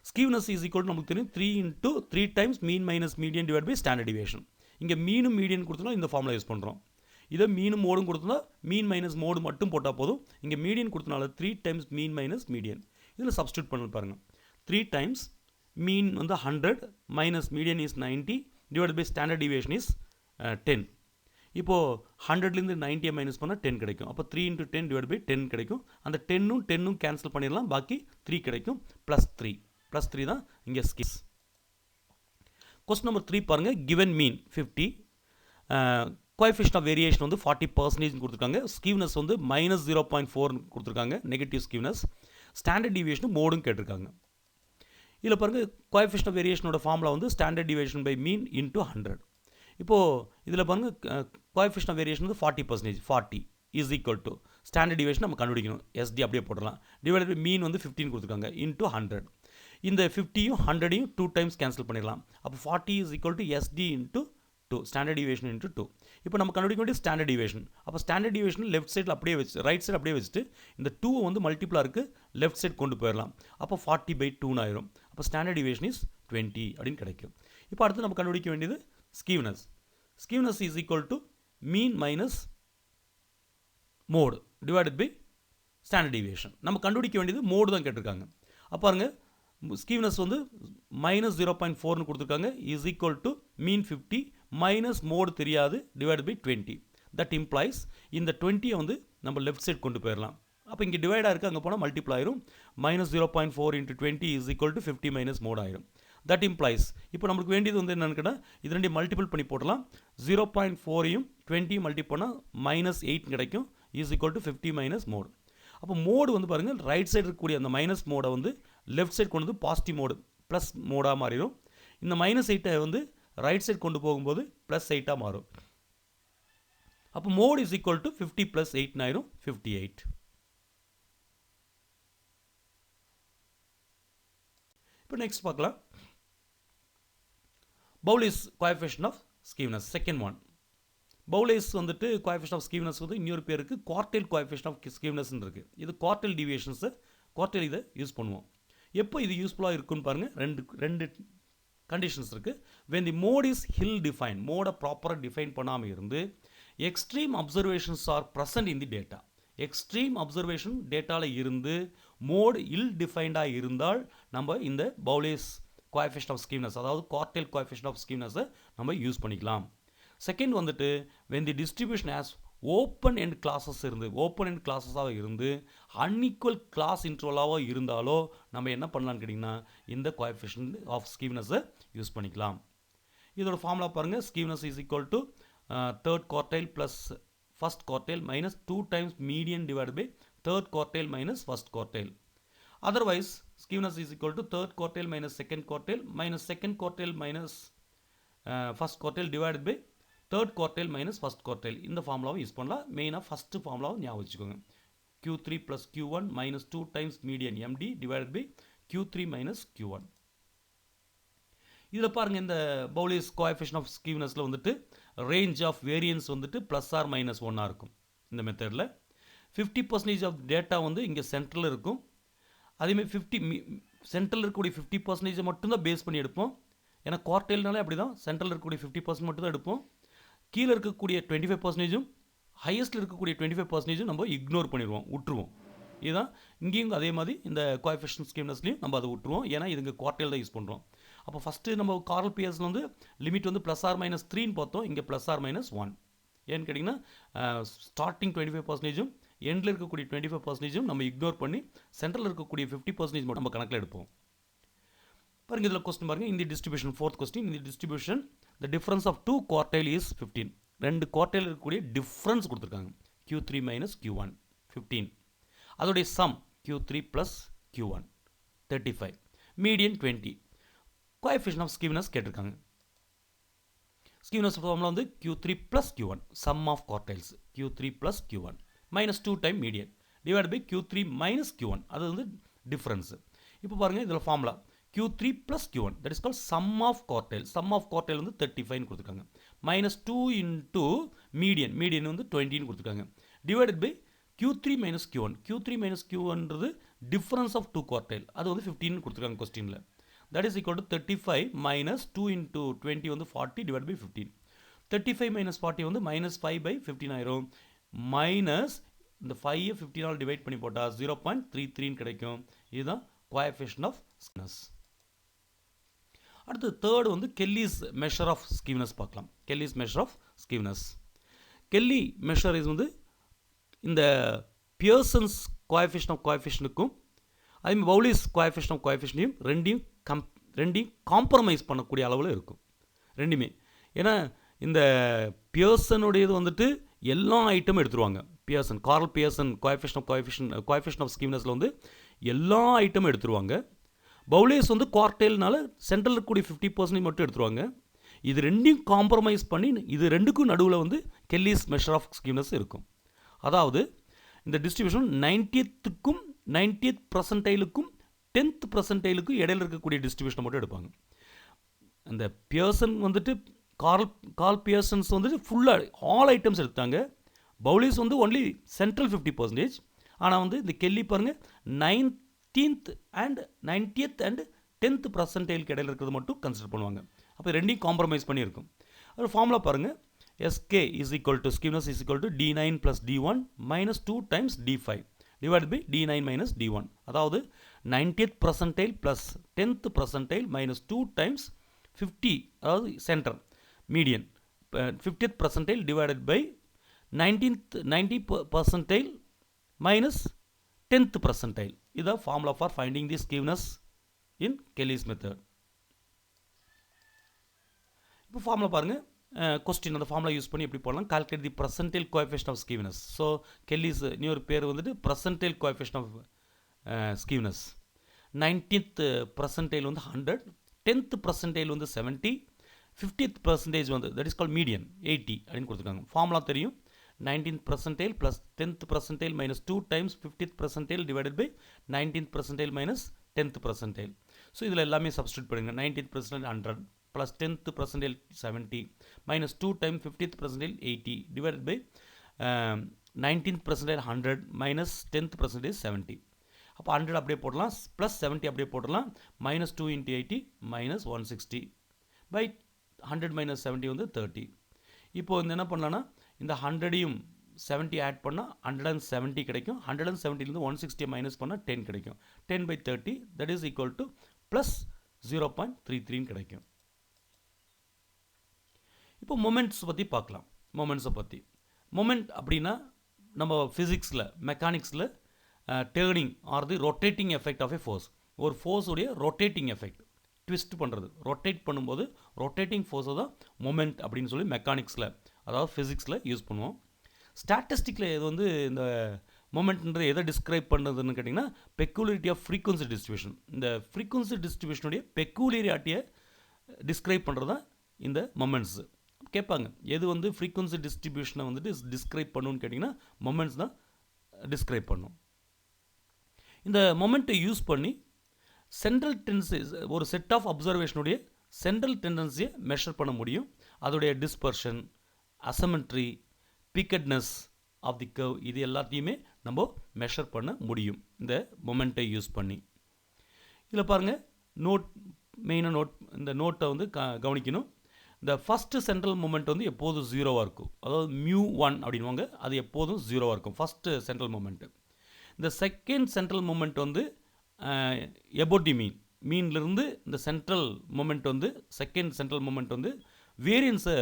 ஸ்கீவ்னஸ் இஸ் ஈக்குவல் டு நமக்கு தெரியும் 3 times mean minus median divide by standard deviation. இங்கே மீனும் மீடியன் கொடுத்தோம்னா இந்த ஃபார்முலா யூஸ் பண்ணுறோம். இதை மீனும் மோடும் கொடுத்தோம்னா மீன் மைனஸ் மோடு மட்டும் போட்டால் போதும். இங்கே மீடியன் கொடுத்தனால 3 டைம்ஸ் மீன் மைனஸ் மீடியன். இதில் சப்ஸ்டியூட் பண்ணி பாருங்கள். 3 டைம்ஸ் மீன் வந்து 100 minus median is 90 divide by standard deviation is 10. இப்போது 100லேருந்து 90 மைனஸ் பண்ணால் 10 கிடைக்கும். அப்போ 3 × 10 டிவைட் பை 10 கிடைக்கும். அந்த 10ம் கேன்சல் பண்ணிடலாம், பாக்கி 3 கிடைக்கும். +3 தான் இங்கே ஸ்கிஸ். கொஸ்டின் நம்பர் 3 பாருங்கள். Given mean 50, coefficient of variation வந்து 40% கொடுத்துருக்காங்க. ஸ்கீவ்னஸ் வந்து -0.4 கொடுத்துருக்காங்க, நெகட்டிவ் ஸ்கீவ்னஸ். ஸ்டாண்டர்ட் டிவியேஷனும் மோடும் கேட்டிருக்காங்க. இதில் பாருங்கள், கோஎஃபிஷியன்ட் ஆஃப் வேரியேஷனோட ஃபார்முலா வந்து standard deviation by mean into 100. இப்போது இதில் பாருங்கள், கோஎஃபிஷியன்ட் ஆஃப் வேரியேஷன் வந்து 40%. 40 is equal to standard deviation நம்ம கண்டுபிடிக்கணும். SD அப்படியே போடலாம். டிவைட் பை மீன் வந்து 15 கொடுத்துருக்காங்க இன்ட்டு 100. இந்த 50யும் 100யும் 2 டைம்ஸ் கேன்சல் பண்ணிடலாம். அப்போ 40 is equal to SD into 2, standard deviation into 2. இப்போ நம்ம கண்டுபிடிக்க வேண்டிய ஸ்டாண்டர்ட் டிவியேஷன். அப்போ ஸ்டாண்டர்ட் டிவியேஷன் லெஃப்ட் சைடில் அப்படியே வச்சு ரைட் சைடு அப்படியே வச்சுட்டு இந்த 2 வந்து மல்டிப்ளாக இருக்குது லெஃப்ட் சைடு கொண்டு போயிடலாம். அப்போ 40/2 ஆயிரும். அப்போ ஸ்டாண்டர்ட் டிவியேஷன் இஸ் 20 அப்படின்னு கிடைக்கும். இப்போ அடுத்து நம்ம கண்டுபிடிக்க வேண்டியது skewness. Skewness is equal to mean minus mode divided by standard deviation. நம்ம கண்டுபிடிக்க வேண்டியது மோடு தான் கேட்டிருக்காங்க. அப்போ பாருங்க ஸ்கீவ்னஸ் வந்து -0.4னு கொடுத்துருக்காங்க is equal to mean 50 minus mode தெரியாது டிவைட் பை 20. தட் இம்ப்ளாய்ஸ் இந்த 20 வந்து நம்ம லெஃப்ட் சைட் கொண்டு போயிடலாம். அப்போ இங்கே டிவைடாக இருக்குது, அங்கே போனால் மல்டிப்ளை ஆயிரும். -0.4 × 20 is equal to 50 minus mode ஆயிரும். தட் இம்ப்ளாய்ஸ் இப்போ நம்மளுக்கு வேண்டியது வந்து என்னென்னு கேட்டால் இது ரெண்டையும் மல்டிபிள் பண்ணி போடலாம். 0.4யும் 20யும் மல்டிபிள் பண்ணால் -8 கிடைக்கும் is equal to 50 minus mode. அப்போ மோடு வந்து பாருங்கள் ரைட் சைடு இருக்கக்கூடிய அந்த மைனஸ் மோடை வந்து லெஃப்ட் சைடு கொண்டு வந்து பாசிட்டிவ் மோடு ப்ளஸ் மோடாக மாறிடும். இந்த -8 வந்து ரைட் சைடு கொண்டு போகும்போது +8 மாறும். அப்போ மோடு இஸ் ஈக்குவல் டு 50 + 8 ஆயிரும் 58. இப்போ நெக்ஸ்ட் பார்க்கலாம். Bowley's coefficient of skewness second one. Bowley's வந்துட்டு கோஎஃபிஷியன்ட் ஆஃப் ஸ்கீவ்னஸ் வந்து இன்னொரு பேருக்கு குவார்டைல் கோஎஃபிஷியன்ட் ஆஃப் ஸ்கீவ்னஸ்ன்னு இருக்குது. இது குவார்டைல் டிவியேஷன்ஸை குவார்டைல் இதை யூஸ் பண்ணுவோம். எப்போ இது யூஸ்ஃபுல்லாக இருக்குன்னு பாருங்கள். ரெண்டு கண்டிஷன்ஸ் இருக்குது. when the mode is hill defined, மோடை ப்ராப்பராக டிஃபைன் பண்ணாமல் இருந்து extreme observations are present in the data. Extreme observation டேட்டாவில் இருந்து மோடு இல் டிஃபைண்டாக இருந்தால் நம்ம இந்த பவுலிஸ் கோஎஃபிஷியன்ட் ஆஃப் ஸ்கீவ்னஸ் அதாவது குவார்டைல் கோஎஃபிஷியன்ட் ஆஃப் ஸ்கீவ்னஸை நம்ம யூஸ் பண்ணிக்கலாம். செகண்ட் வந்துட்டு when the distribution has open end classes இருந்து ஓப்பன் எண்ட் கிளாஸஸாக இருந்து அன்இக்குவல் கிளாஸ் இன்ட்ரோலாவோ இருந்தாலோ நம்ம என்ன பண்ணலான்னு கேட்டிங்கன்னா இந்த கோஎஃபிஷியன்ட் ஆஃப் ஸ்கீவ்னஸை யூஸ் பண்ணிக்கலாம். இதோட ஃபார்முலா பாருங்கள். Skewness is equal to third quartile plus first quartile minus 2 times median divide by third quartile minus first quartile. Otherwise skewness is equal to third quartile minus second quartile minus first quartile divide by third quartile minus first quartile. இந்த ஃபார்முலாவை use பண்ணலாம். மெயினாக first ஃபார்முலாவை ஞாபகம் வச்சுக்கோங்க. Q3 + Q1 minus 2 times median MD divided by Q3 minus Q1. இதில் பாருங்கள் இந்த பவுலிஸ் கோஎஃபிஷியன்ட் ஆஃப் ஸ்கீவ்னஸில் வந்துட்டு ரேஞ்ச் ஆஃப் வேரியன்ஸ் வந்துட்டு +or-1 இருக்கும். இந்த மெத்தடில் 50% ஆஃப் டேட்டா வந்து இங்கே சென்ட்ரலில் இருக்கும். அதேமாதிரி 50 சென்ட்ரலில் இருக்கக்கூடிய 50% மட்டும்தான் பேஸ் பண்ணி எடுப்போம். ஏன்னா குவார்டைல்னாலே அப்படி தான், சென்ட்ரலில் இருக்கக்கூடிய 50% மட்டும் தான் எடுப்போம். கீழே இருக்கக்கூடிய 25%ம் ஹையஸ்ட்டில் இருக்கக்கூடிய 25%ம் நம்ம இக்னோர் பண்ணிடுவோம், விட்டுருவோம். இதுதான் இங்கேயும் அதே மாதிரி இந்த கோஎஃபிஷியன்ட் ஸ்கீவ்னஸ்லையும் நம்ம அதை விட்டுருவோம். ஏன்னா இதுங்க குவார்டைல் தான் யூஸ் பண்ணுறோம். அப்போ ஃபஸ்ட்டு நம்ம கார்ல் பியர்ஸில் வந்து லிமிட் வந்து +or-3ன்னு பார்த்தோம். இங்கே +or-1. ஏன்னு கேட்டிங்கன்னா ஸ்டார்டிங் 25%ம் எண்டில் இருக்கக்கூடிய 25%ம் நம்ம இக்னோர் பண்ணி சென்ட்ரலில் இருக்கக்கூடிய 50% மட்டும் நம்ம கணக்கில் எடுப்போம். பாருங்க இதில் கொஸ்டின் பாருங்கள். இந்த டிஸ்ட்ரிபியூஷன் ஃபோர்த் கொஸ்டின். இந்த distribution the difference of 2 quartile is 15. 2 quartile இருக்கக்கூடிய டிஃப்ரென்ஸ் கொடுத்துருக்காங்க. Q3 minus Q1 15. அதோடைய sum Q3 plus Q1 35. Median 20. Coefficient of skewness கேட்டிருக்காங்க. ஸ்கீவ்னஸ் ஃபார்முலா வந்து Q3 plus Q1 sum of quartiles Q3 plus Q1 minus 2 time median divide by Q3 minus Q1 அது வந்து difference. இப்போ பாருங்கள் இதில் formula Q3 plus Q1 that is called sum of quartile. sum of quartile வந்து 35 கொடுத்துருக்காங்க. minus 2 into median வந்து 20 கொடுத்துருக்காங்க. divided by Q3 minus Q1. Q3 minus Q1ன்றது difference of 2 quartile. அது வந்து 15 கொடுத்துருக்காங்க கொஸ்டினில். that is equal to 35 minus 2 into 20 வந்து 40 divided by 15. 35 minus 40 வந்து -5/15 ஆயிரும். மைனஸ் இந்த 5 15 டிவைட் பண்ணி போட்டால் 0.33 கிடைக்கும். இதுதான் கோஎஃபிஷியன்ட் ஆஃப் ஸ்கீவ்னஸ். அடுத்து தேர்டு வந்து கெல்லிஸ் மெஷர் ஆஃப் ஸ்கீவ்னஸ் பார்க்கலாம். Kelly's measure of skewness. Kelly measure is வந்து இந்த பியர்சன்ஸ் கோஎஃபிஷியன்ட் ஆஃப் கோஎஃபிஷியனுக்கும் அதேமாதிரி பவுலிஸ் கோஎஃபிஷியன்ட் ஆஃப் கோஎஃபிஷியனையும் ரெண்டையும் காம்ப்ரமைஸ் பண்ணக்கூடிய அளவில் இருக்கும் ரெண்டுமே. ஏன்னா இந்த பியர்சனுடையது வந்துட்டு எல்லா ஐட்டமும் எடுத்துருவாங்க. கார்ல் பியர்சன் கோஎஃபிஷியன்ட் ஆஃப் ஸ்கீவ்னஸில் வந்து எல்லா ஐட்டமும் எடுத்துருவாங்க. பவுலிஸ் வந்து குவார்டைல்னால சென்ட்ரல் இருக்கக்கூடிய 50% மட்டும் எடுத்துருவாங்க. இது ரெண்டையும் காம்ப்ரமைஸ் பண்ணி இது ரெண்டுக்கும் நடுவில் வந்து கெல்லிஸ் மெஷர் ஆஃப் ஸ்கீவ்னஸ் இருக்கும். அதாவது இந்த டிஸ்ட்ரிபியூஷன் 90th பர்சன்டைலுக்கும் 10th பர்சன்டைலுக்கு இடையில இருக்கக்கூடிய டிஸ்ட்ரிபியூஷனை மட்டும் எடுப்பாங்க. அந்த பியர்சன் வந்துட்டு கால் பியர்சன்ஸ் வந்துட்டு ஃபுல்லாக ஆல் ஐட்டம்ஸ் எடுத்தாங்க. பவுலிஸ் வந்து ஒன்லி சென்ட்ரல் 50%. ஆனால் வந்து இந்த கெல்லி பாருங்கள் 19th and 90th and 10th பர்சன்டைலுக்கு இடையில இருக்கிறது மட்டும் கன்சிடர் பண்ணுவாங்க. அப்போ ரெண்டையும் காம்ப்ரமைஸ் பண்ணியிருக்கும். ஒரு ஃபார்முலா பாருங்கள், SK is equal to skewness is equal to D9 plus D1 minus 2 times D5 divided by D9 minus D1. அதாவது 90th percentile plus 10th percentile minus 2 times 50, அதாவது centre median 50th percentile divided by 90 percentile minus 10th percentile. இதுதான் formula for finding the skewness in Kelly's method. இப்போ formula பாருங்கள், question அந்த formula use பண்ணி எப்படி போடலாம், calculate the percentile coefficient of skewness. So Kelly's இன்னொரு பேர் வந்துட்டு percentile coefficient of skewness. 90th percentile வந்து 100, 10th பர்சன்டைல் வந்து 70, 50th பர்சன்டேஜ் வந்து தட் இஸ் கால் மீடியன் 80 அப்படின்னு கொடுத்துருக்காங்க. ஃபார்முலா தெரியும், 19th percentile plus 10th percentile minus 2 times 50th percentile divided by 19th percentile minus 10th percentile. So இதில் எல்லாமே substitute பண்ணுங்க. 19th percentile 100 plus 10th percentile 70 minus 2 times 50th percentile 80 divided by 19th percentile 100 minus 10th percentile 70. அப்போ 100 அப்படியே போடலாம், plus 70 அப்படியே போடலாம், minus 2 into 80 minus 160 by 100 minus 70 வந்து 30. இப்போ வந்து என்ன பண்ணலான்னா இந்த 100ஐயும் 70 ஆட் பண்ணால் 170 கிடைக்கும். 170லேருந்து 160 மைனஸ் பண்ணால் 10 கிடைக்கும். 10 by 30 that is equal to plus 0.33 கிடைக்கும். இப்போ மொமெண்ட்ஸ் பற்றி பார்க்கலாம். மொமெண்ட்ஸை பற்றி மொமெண்ட் அப்படின்னா நம்ம ஃபிசிக்ஸில் மெக்கானிக்ஸில் turning or the rotating effect of a force. ஒரு ஃபோர்ஸுடைய ரொட்டேட்டிங் எஃபெக்ட், ட்விஸ்ட் பண்ணுறது, ரொட்டேட் பண்ணும்போது ரொட்டேட்டிங் ஃபோர்ஸை தான் மொமெண்ட் அப்படின்னு சொல்லி மெக்கானிக்ஸில் அதாவது ஃபிசிக்ஸில் யூஸ் பண்ணுவோம். ஸ்டாட்டிஸ்டிக்கில் இது வந்து இந்த மொமெண்ட்ன்றது எதை டிஸ்கிரைப் பண்ணுறதுன்னு கேட்டிங்கன்னா பெக்குலியாரிட்டி ஆஃப் ஃப்ரீக்வன்சி டிஸ்ட்ரிபியூஷன். இந்த ஃப்ரீக்வன்சி டிஸ்ட்ரிபியூஷனுடைய பெக்குலியாரிட்டியை டிஸ்கிரைப் பண்ணுறது தான் இந்த மொமெண்ட்ஸ். கேட்பாங்க எது வந்து ஃப்ரீக்வன்சி டிஸ்ட்ரிபியூஷனை வந்துட்டு டிஸ்கிரைப் பண்ணணும்னு கேட்டிங்கன்னா மொமெண்ட்ஸ் தான் டிஸ்கிரைப் பண்ணும். இந்த மொமெண்ட்டை யூஸ் பண்ணி சென்ட்ரல் டெண்டன்சிஸ் ஒரு செட் ஆஃப் அப்சர்வேஷனுடைய சென்ட்ரல் டெண்டன்சியை மெஷர் பண்ண முடியும். அதோடைய டிஸ்பர்ஷன், அசமெட்ரி, பீக்கட்னஸ் ஆஃப் தி கர்வ், இது எல்லாத்தையுமே நம்ம மெஷர் பண்ண முடியும் இந்த மொமெண்ட்டை யூஸ் பண்ணி. இதில் பாருங்கள் நோட், மெயினாக நோட், இந்த நோட்டை வந்து கவனிக்கணும். இந்த ஃபஸ்ட்டு சென்ட்ரல் மொமெண்ட் வந்து எப்போதும் 0வாக இருக்கும், அதாவது μ1 அப்படின்வாங்க, அது எப்போதும் 0வாக இருக்கும் ஃபஸ்ட்டு சென்ட்ரல் மொமெண்ட்டு. இந்த செகண்ட் சென்ட்ரல் மொமெண்ட் வந்து எபோட் தி மீன்லேருந்து இந்த சென்ட்ரல் மொமெண்ட் வந்து செகண்ட் சென்ட்ரல் மொமெண்ட் வந்து வேரியன்ஸை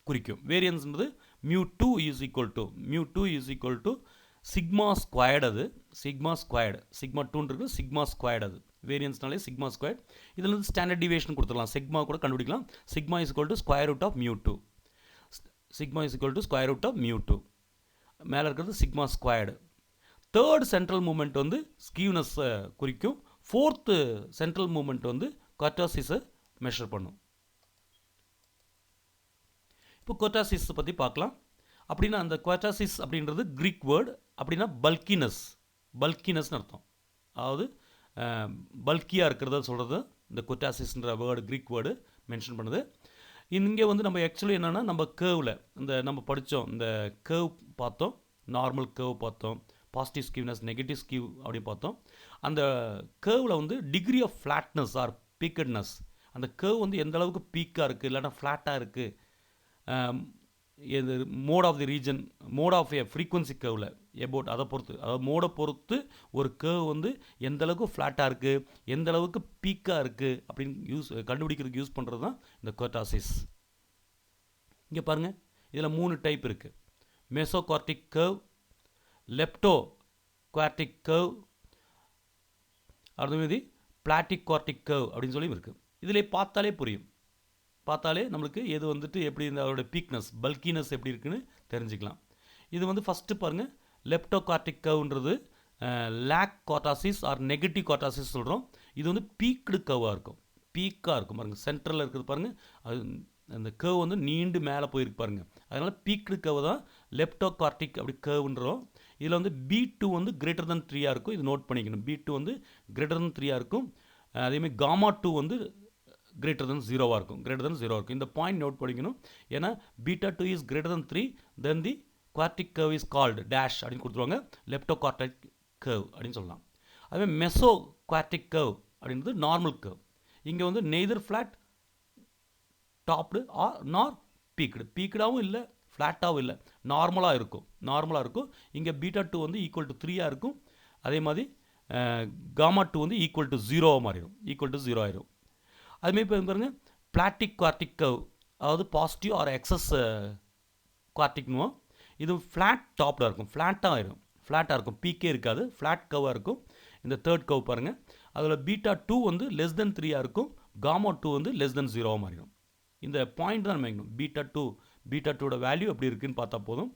குறிக்கும். வேரியன்ஸ்ன்றது μ2 is equal to sigma squared. அது சிக்மா ஸ்கொயர்டு, சிக்மா 2ன்றது சிக்மா ஸ்கொயர்டு. அது வேரியன்ஸ்னாலே சிக்மா ஸ்கொயர்ட். இதில் இருந்து ஸ்டாண்டர்ட் டிவியேஷன் கொடுத்துடலாம், சிக்மா கூட கண்டுபிடிக்கலாம். Sigma is equal to square root of μ2. Sigma is equal to square root of μ2. மேலே இருக்கிறது sigma squared. Third central moment வந்து ஸ்கீவ்னஸை குறிக்கும். ஃபோர்த்து சென்ட்ரல் மூமெண்ட் வந்து குவார்ட்டாசிஸை மெஷர் பண்ணும். இப்போ குவார்ட்டாசிஸ் பற்றி பார்க்கலாம். அப்படின்னா அந்த குவார்ட்டாசிஸ் அப்படின்றது க்ரீக் வேர்டு. அப்படின்னா பல்கினஸ்னு அர்த்தம். அதாவது பல்கியாக இருக்கிறத சொல்கிறது இந்த குவார்ட்டாசிஸ்ன்ற வேர்டு, க்ரீக் வேர்டு மென்ஷன் பண்ணுது. இங்கே வந்து நம்ம ஆக்சுவலி என்னென்னா நம்ம கேர்வில் நம்ம படித்தோம், இந்த கேர்வ் பார்த்தோம், நார்மல் கேர்வ் பார்த்தோம், பாசிட்டிவ் ஸ்கீவ்னஸ், நெகட்டிவ் ஸ்கீவ் அப்படின்னு பார்த்தோம். அந்த கேர்வில் வந்து டிகிரி ஆஃப் ஃப்ளாட்னஸ் ஆர் பீக்கட்னஸ், அந்த கேர்வ் வந்து எந்த அளவுக்கு பீக்காக இருக்குது இல்லைனா ஃப்ளாட்டாக இருக்குது, இது mode of the region, mode of a frequency கேர்வில் எபோட் அதை பொறுத்து, அதாவது மோடை பொறுத்து ஒரு கேர்வ் வந்து எந்த அளவுக்கு ஃப்ளாட்டாக இருக்குது, எந்த அளவுக்கு பீக்காக இருக்குது அப்படின்னு கண்டுபிடிக்கிறதுக்கு யூஸ் பண்ணுறது தான் இந்த குவார்ட்டாசிஸ். இங்கே பாருங்கள், இதில் 3 டைப் இருக்குது. மெசோகார்டிக் கேர்வ், லெப்டோ குவார்டிக் கேர்வ், அதுமாதிரி பிளாட்டிக் குவார்டிக் கேர்வ் அப்படின்னு சொல்லி இருக்குது. இதில் பார்த்தாலே புரியும், பார்த்தாலே நம்மளுக்கு எது வந்துட்டு எப்படி இந்த அதோட பீக்னஸ், பல்கினஸ் எப்படி இருக்குன்னு தெரிஞ்சுக்கலாம். இது வந்து ஃபஸ்ட்டு பாருங்கள், லெப்டோகார்டிக் கர்வ்ன்றது லேக் குவார்ட்டாசிஸ் ஆர் நெகட்டிவ் குவார்ட்டாசிஸ் சொல்கிறோம். இது வந்து பீக்டு கர்வாக இருக்கும், பீக்காக இருக்கும் பாருங்கள். சென்ட்ரலில் இருக்கிறது பாருங்கள், அது அந்த கர்வ் வந்து நீண்டு மேலே போயிருக்கு பாருங்கள். அதனால் பீக்டு கர்வ் தான் லெப்டோகார்டிக் அப்படி கர்வ்ன்றோம். இதில் வந்து B2 வந்து greater than 3 இருக்கும். இது நோட் பண்ணிக்கணும். B2 வந்து greater than 3 இருக்கும். அதேமாதிரி gamma 2 வந்து greater than 0 இருக்கும். greater than 0 இருக்கும். இந்த பாயிண்ட் நோட் பண்ணிக்கணும். ஏன்னா beta 2 is greater than 3, then the quartic curve is called dash அப்படின்னு கொடுத்துருவாங்க. leptoquartic curve அப்படின்னு சொல்லலாம். அதுவே mesoquartic curve அப்படின்றது நார்மல் curve. இங்கே வந்து neither flat டாப்டு ஆர் நார் பீக்டாகவும் இல்லை ஃப்ளாட்டாகவும் இல்லை, நார்மலாக இருக்கும். இங்கே beta 2 வந்து ஈக்குவல் டு 3 இருக்கும். அதே மாதிரி gamma 2 வந்து ஈக்குவல் டு 0 ஆயிரும். அதுமாதிரி இப்போ பாருங்கள் பிளாட்டிக் குவார்டிக் கர்வ், அதாவது பாசிட்டிவ் ஆர் எக்ஸஸ் குவார்டிக்னுவோம். இது ஃப்ளாட் டாப்டாக இருக்கும், ஃப்ளாட்டாக இருக்கும், பீக்கே இருக்காது, ஃப்ளாட் கர்வாக இருக்கும். இந்த தேர்ட் கர்வ் பாருங்கள், அதில் beta 2 வந்து லெஸ் தென் 3 இருக்கும், gamma 2 வந்து லெஸ் தென் 0 மாறிடும். இந்த பாயிண்ட் தான் நம்ம வைக்கணும். beta 2 வேல்யூ எப்படி இருக்குன்னு பார்த்தா போதும்.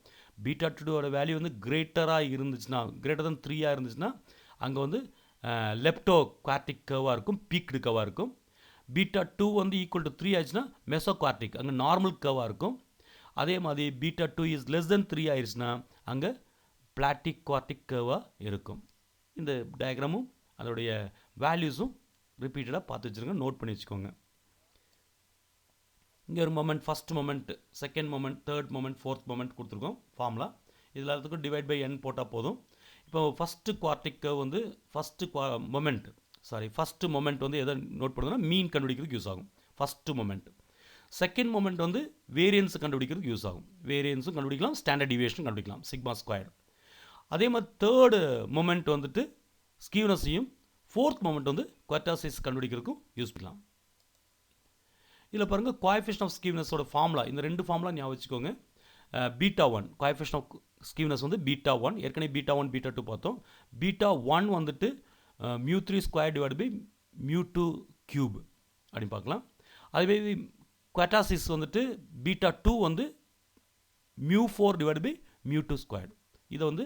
beta 2 வேல்யூ வந்து கிரேட்டராக இருந்துச்சுன்னா, கிரேட்டர் தென் 3 இருந்துச்சுன்னா அங்கே வந்து லெப்டோ குவார்டிக் கர்வாக இருக்கும், பீக்டு கர்வாக இருக்கும். beta 2 வந்து ஈக்குவல் டு 3 ஆச்சுன்னா மெசோ குவார்டிக், அங்கே நார்மல் கர்வாக இருக்கும். அதே மாதிரி beta 2 இஸ் லெஸ் தென் 3 ஆயிடுச்சுன்னா அங்கே பிளாட்டிக் குவார்டிக் கர்வாக இருக்கும். இந்த டயக்ராமும் அதோடைய வேல்யூஸும் ரிப்பீட்டடாக பார்த்து வச்சுருங்க, நோட் பண்ணி வச்சுக்கோங்க. இங்கே ஒரு moment, first moment, second moment, third moment, fourth moment கொடுத்துருக்கோம் ஃபார்முலா. இதில் எல்லாத்துக்கும் டிவைட் பை n போட்டால் போதும். இப்போ ஃபஸ்ட்டு குவார்டிக் கர்வ் வந்து ஃபஸ்ட்டு மொமெண்ட் வந்து எதை நோட் பண்ணுறதுன்னா மீன் கண்டுபிடிக்கிறதுக்கு யூஸ் ஆகும் ஃபஸ்ட்டு மொமெண்ட். செகண்ட் மொமெண்ட் வந்து வேரியன்ஸ் கண்டுபிடிக்கிறதுக்கு யூஸ் ஆகும். வேரியன்ஸும் கண்டுபிடிக்கலாம், ஸ்டாண்டர்ட் டிவியேஷனும் கண்டுபிடிக்கலாம், சிக்மா ஸ்கொயர். அதே மாதிரி தேர்டு மொமெண்ட் வந்துட்டு ஸ்கீவ்னஸையும், ஃபோர்த் மொமெண்ட் வந்து குவார்டாசிஸ் கண்டுபிடிக்கிறதுக்கும் யூஸ் பண்ணலாம். இதில் பாருங்கள் கோஎஃபிஷியன்ட் ஆஃப் ஸ்கீவ்னஸோட ஃபார்முலா, இந்த ரெண்டு ஃபார்முலா ஞாபகம் வச்சுக்கோங்க. beta 1 கோஎஃபிஷியன்ட் ஆஃப் ஸ்கீவ்னஸ் வந்து beta 1, ஏற்கனவே beta 1 beta 2 பார்த்தோம். beta 1 வந்துட்டு mu3 square divide by mu2 cube அப்படின்னு பார்க்கலாம். அதுவே குவார்டாசிஸ் வந்துட்டு beta 2 வந்து mu4 divide by mu2 square. இதை வந்து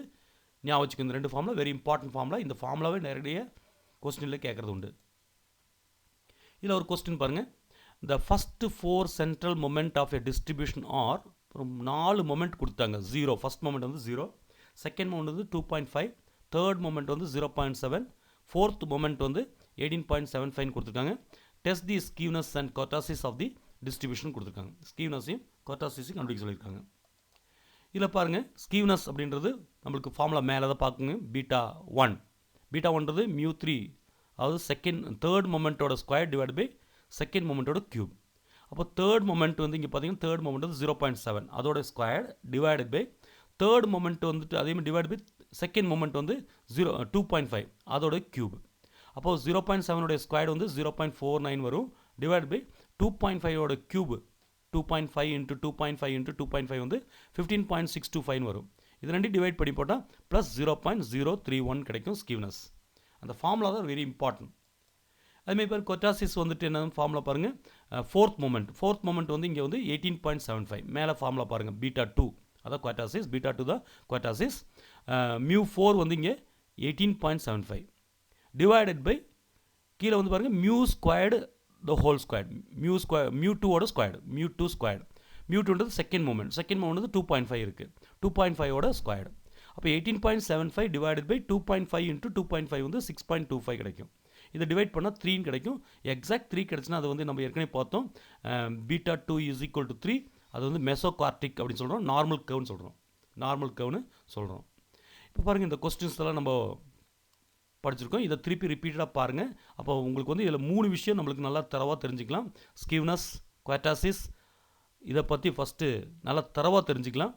ஞாபகம் வச்சுக்கோங்க. இந்த ரெண்டு ஃபார்முலா வெரி இம்பார்ட்டன்ட் ஃபார்முலா. இந்த ஃபார்முலாவே நிறைய கொஸ்டினில் கேட்குறது உண்டு. இதில் ஒரு கொஸ்டின் பாருங்கள். The first 4 central moment of a distribution are, 4 moment கொடுத்தாங்க. 0, ஃபஸ்ட் மொமெண்ட் வந்து 0, செகண்ட் மொமெண்ட் வந்து 2.5, தேர்ட் மொமெண்ட் வந்து 0.7, ஃபோர்த் மொமெண்ட் வந்து 18.75 கொடுத்துருக்காங்க. Test the skewness and kurtosis of the distribution கொடுத்துருக்காங்க. ஸ்கீவ்னஸையும் குவார்டாசிஸையும் கண்டுபிடிக்க சொல்லியிருக்காங்க. இதில் பாருங்கள், ஸ்கீவ்னஸ் அப்படின்றது நம்மளுக்கு ஃபார்முலா மேலே தான் பார்க்குங்க. beta 1ன்றது mu3, அதாவது தேர்ட் மொமெண்ட்டோட ஸ்கொயர் டிவைட் பை செகண்ட் மொமெண்ட்டோட கியூப். அப்போ தேர்ட் மொமெண்ட் வந்து இங்கே பார்த்தீங்கன்னா தேர்ட் மொமெண்ட் வந்து 0.7, அதோட square divided by third moment வந்துட்டு அதேமாதிரி டிவைட் பை செகண்ட் மொமெண்ட் வந்து 2.5 அதோட கியூப். அப்போது 0.7 ஸ்கொயர் வந்து 0.49 வரும், divide by 2.5 cube 2.5 into 2.5 into 2.5 வந்து 15.625 வரும். இது ரெண்டு டிவைட் பண்ணி போட்டால் ப்ளஸ் 0.031 கிடைக்கும் ஸ்கீவ்னஸ். அந்த ஃபார்முலா தான் வெரி இம்பார்ட்டன்ட். அதுமாதிரி பாருங்கள் குவார்டாசிஸ் வந்துட்டு என்னன்னு ஃபார்முலா பாருங்கள். ஃபோர்த் மொமெண்ட் வந்து இங்கே வந்து 18.75, மேலே ஃபார்முலா பாருங்கள் beta 2, அதான் குவார்டாசிஸ், beta 2 தான் குவார்டாசிஸ். mu4 வந்து இங்கே 18.75 டிவைடட் பை கீழே வந்து பாருங்கள் mu squared the whole square, mu2 squared, mu2ன்றது செகண்ட் மொமெண்ட் வந்து 2.5 இருக்குது, 2.5 ஸ்கொயர்டு. அப்போ 18.75 டிவைடட் பை 2.5 இன்ட்டு 2.5 வந்து 6.25 கிடைக்கும். இதை டிவைட் பண்ணால் 3 கிடைக்கும். எக்ஸாக்ட் 3 கிடச்சுன்னா அது வந்து நம்ம ஏற்கனவே பார்த்தோம். beta 2 இஸ் ஈக்குவல் டு 3, அது வந்து மெசோகார்டிக் அப்படின்னு சொல்கிறோம், நார்மல் கர்வ்னு சொல்கிறோம். இப்போ பாருங்கள், இந்த கொஸ்டின்ஸ் எல்லாம் நம்ம படிச்சிருக்கோம். இதை திருப்பி ரிப்பீட்டடாக பாருங்கள். அப்போ உங்களுக்கு வந்து இதில் 3 விஷயம் நம்மளுக்கு நல்லா தரவாக தெரிஞ்சுக்கலாம். ஸ்கீவ்னஸ், குவார்டாசிஸ், இதை பற்றி ஃபஸ்ட்டு நல்லா தரவாக தெரிஞ்சுக்கலாம்.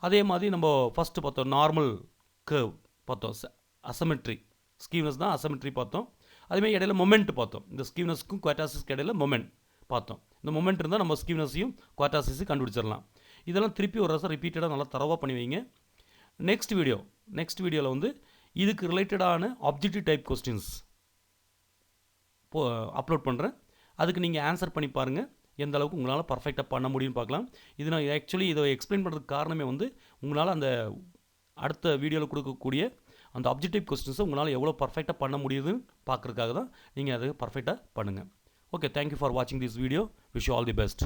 அதே மாதிரி நம்ம ஃபஸ்ட்டு பார்த்தோம் நார்மல் கர்வ் பார்த்தோம், அசமெட்ரி, ஸ்கீவ்னஸ் தான் அசமெட்ரி பார்த்தோம். அதேமாதிரி இடையில மொமெண்ட் பார்த்தோம். இந்த ஸ்கீவ்னஸ்க்கும் குவார்டாசிஸ்க்கு இடையில மொமெண்ட் பார்த்தோம். இந்த மொமெண்ட் இருந்தால் நம்ம ஸ்கீவ்னஸையும் குவார்டாசிஸையும் கண்டுபிடிச்சிடலாம். இதெல்லாம் திருப்பி ஒரு வருஷம் ரிப்பீட்டடாக நல்லா தரவாக பண்ணி வைங்க. நெக்ஸ்ட் வீடியோவில் வந்து இதுக்கு ரிலேட்டடான ஆப்ஜெக்டிவ் டைப் கொஸ்டின்ஸ் அப்லோட் பண்ணுறேன். அதுக்கு நீங்கள் ஆன்சர் பண்ணி பாருங்கள், எந்த அளவுக்கு உங்களால் பர்ஃபெக்டாக பண்ண முடியும்னு பார்க்கலாம். இது நான் ஆக்சுவலி இதை எக்ஸ்பிளைன் பண்ணுறதுக்கு காரணமே வந்து உங்களால் அந்த அடுத்த வீடியோவில் கொடுக்கக்கூடிய அந்த ஆப்ஜெக்டிவ் கொஸ்டின்ஸை உங்களால் எவ்வளோ பர்ஃபெக்டாக பண்ண முடியுதுன்னு பார்க்குறதுக்காக தான் நீங்கள் அதை பர்ஃபெக்டாக பண்ணுங்கள். ஓகே, தேங்க்யூ ஃபார் வாட்சிங் this video. Wish you all the best.